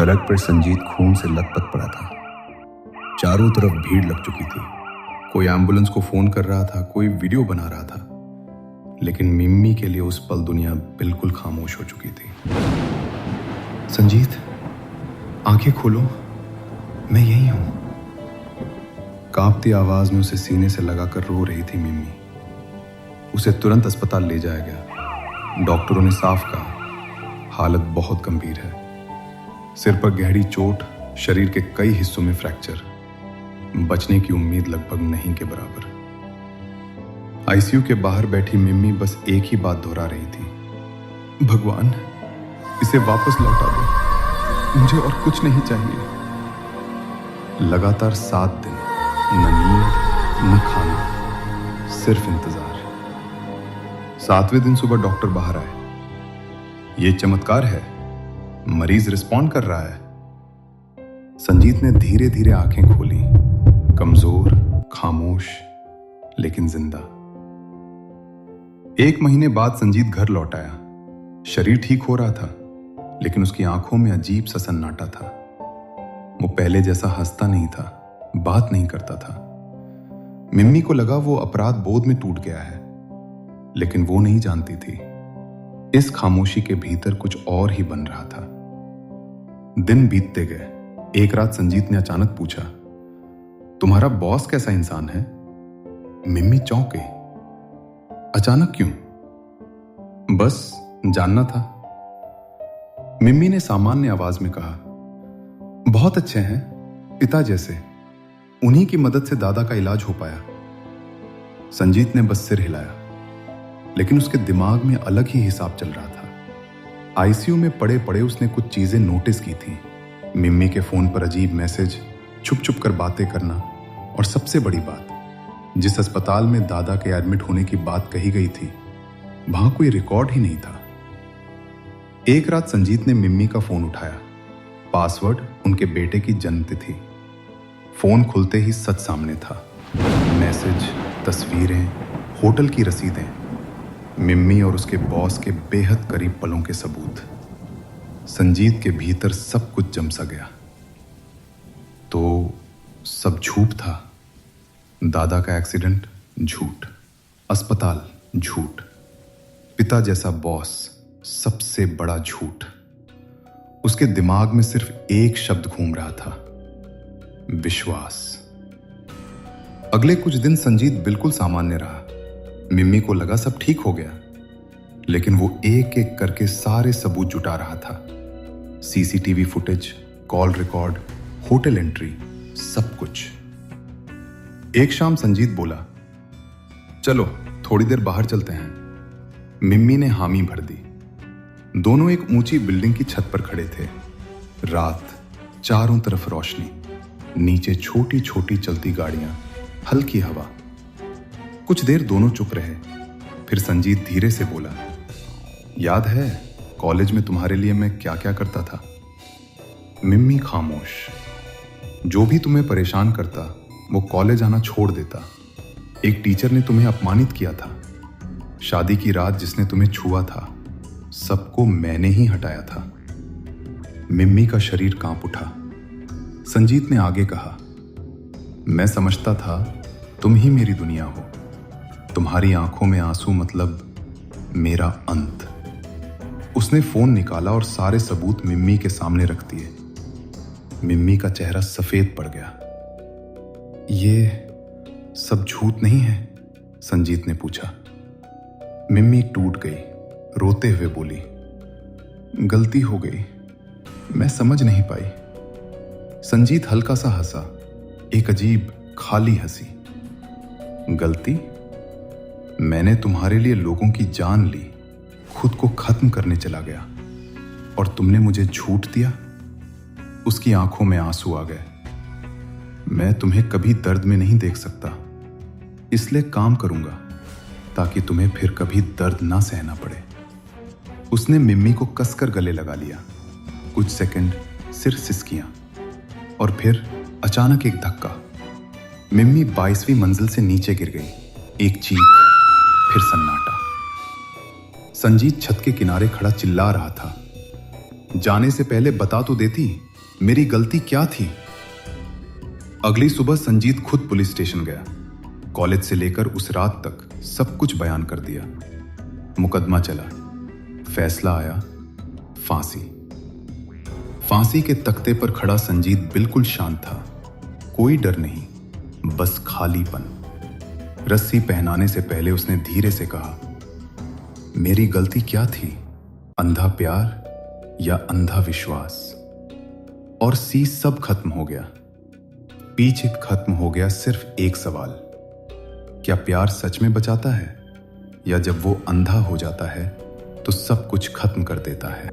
सड़क पर संजीत खून से लथपथ पड़ा था। चारों तरफ भीड़ लग चुकी थी। कोई एम्बुलेंस को फोन कर रहा था, कोई वीडियो बना रहा था, लेकिन मिम्मी के लिए उस पल दुनिया बिल्कुल खामोश हो चुकी थी। संजीत, आंखें खोलो, मैं यही हूं। कांपती आवाज में उसे सीने से लगाकर रो रही थी मिम्मी। उसे तुरंत अस्पताल ले जाया गया। डॉक्टरों ने साफ कहा, हालत बहुत गंभीर है। सिर पर गहरी चोट, शरीर के कई हिस्सों में फ्रैक्चर, बचने की उम्मीद लगभग नहीं के बराबर। आईसीयू के बाहर बैठी मिम्मी बस एक ही बात दोहरा रही थी, भगवान इसे वापस लौटा दो, मुझे और कुछ नहीं चाहिए। लगातार 7 दिन, न नींद न खाना, सिर्फ इंतजार। 7वें दिन सुबह डॉक्टर बाहर आए। ये चमत्कार है, मरीज रिस्पॉन्ड कर रहा है। संजीत ने धीरे धीरे आंखें खोली, कमजोर, खामोश, लेकिन जिंदा। 1 महीने बाद संजीत घर लौट आया। शरीर ठीक हो रहा था, लेकिन उसकी आंखों में अजीब सा सन्नाटा था। वो पहले जैसा हंसता नहीं था, बात नहीं करता था। मिम्मी को लगा वो अपराध बोध में टूट गया है, लेकिन वो नहीं जानती थी इस खामोशी के भीतर कुछ और ही बन रहा था। दिन बीतते गए। एक रात संजीत ने अचानक पूछा, तुम्हारा बॉस कैसा इंसान है? मिम्मी चौंक गई। अचानक क्यों? बस जानना था। मिम्मी ने सामान्य आवाज में कहा, बहुत अच्छे हैं, पिता जैसे। उन्हीं की मदद से दादा का इलाज हो पाया। संजीत ने बस सिर हिलाया, लेकिन उसके दिमाग में अलग ही हिसाब चल रहा था। आईसीयू में पड़े पड़े उसने कुछ चीजें नोटिस की थी। मिम्मी के फोन पर अजीब मैसेज, छुप छुप कर बातें करना, और सबसे बड़ी बात, जिस अस्पताल में दादा के एडमिट होने की बात कही गई थी, वहां कोई रिकॉर्ड ही नहीं था। एक रात संजीत ने मिम्मी का फोन उठाया। पासवर्ड उनके बेटे की जन्मतिथि। फोन खुलते ही सच सामने था। मैसेज, तस्वीरें, होटल की रसीदें, मिम्मी और उसके बॉस के बेहद करीब पलों के सबूत। संजीत के भीतर सब कुछ जम सा गया। तो सब झूठ था। दादा का एक्सीडेंट झूठ, अस्पताल झूठ, पिता जैसा बॉस सबसे बड़ा झूठ। उसके दिमाग में सिर्फ एक शब्द घूम रहा था, विश्वास। अगले कुछ दिन संजीत बिल्कुल सामान्य रहा। मिम्मी को लगा सब ठीक हो गया, लेकिन वो एक एक करके सारे सबूत जुटा रहा था। CCTV footage, call record, hotel entry, सब कुछ। एक शाम संजीत बोला, चलो थोड़ी देर बाहर चलते हैं। मिम्मी ने हामी भर दी। दोनों एक ऊंची बिल्डिंग की छत पर खड़े थे। रात, चारों तरफ रोशनी, नीचे छोटी छोटी चलती गाड़ियां, हल्की हवा। कुछ देर दोनों चुप रहे। फिर संजीत धीरे से बोला, याद है कॉलेज में तुम्हारे लिए मैं क्या क्या करता था? मिम्मी खामोश। जो भी तुम्हें परेशान करता वो कॉलेज आना छोड़ देता। एक टीचर ने तुम्हें अपमानित किया था। शादी की रात जिसने तुम्हें छुआ था, सबको मैंने ही हटाया था। मिम्मी का शरीर कांप उठा। संजीत ने आगे कहा, मैं समझता था तुम ही मेरी दुनिया हो। तुम्हारी आंखों में आंसू मतलब मेरा अंत। उसने फोन निकाला और सारे सबूत मिम्मी के सामने रख दिए। मिम्मी का चेहरा सफेद पड़ गया। ये सब झूठ नहीं है? संजीत ने पूछा। मिम्मी टूट गई, रोते हुए बोली, गलती हो गई, मैं समझ नहीं पाई। संजीत हल्का सा हंसा, एक अजीब खाली हंसी। गलती? मैंने तुम्हारे लिए लोगों की जान ली, खुद को खत्म करने चला गया, और तुमने मुझे झूठ दिया। उसकी आंखों में आंसू आ गए। मैं तुम्हें कभी दर्द में नहीं देख सकता, इसलिए काम करूंगा ताकि तुम्हें फिर कभी दर्द ना सहना पड़े। उसने मिम्मी को कसकर गले लगा लिया। कुछ सेकंड सिर्फ सिसकियां, और फिर अचानक एक धक्का। मिम्मी 22वीं मंजिल से नीचे गिर गई। एक चीख, फिर सन्नाटा। संजीत छत के किनारे खड़ा चिल्ला रहा था, जाने से पहले बता तो देती मेरी गलती क्या थी? अगली सुबह संजीत खुद पुलिस स्टेशन गया। कॉलेज से लेकर उस रात तक सब कुछ बयान कर दिया। मुकदमा चला, फैसला आया, फांसी। फांसी के तख्ते पर खड़ा संजीत बिल्कुल शांत था। कोई डर नहीं, बस खालीपन। रस्सी पहनाने से पहले उसने धीरे से कहा, मेरी गलती क्या थी? अंधा प्यार या अंधा विश्वास? और सी सब खत्म हो गया। पीछे खत्म हो गया सिर्फ एक सवाल, क्या प्यार सच में बचाता है, या जब वो अंधा हो जाता है तो सब कुछ खत्म कर देता है?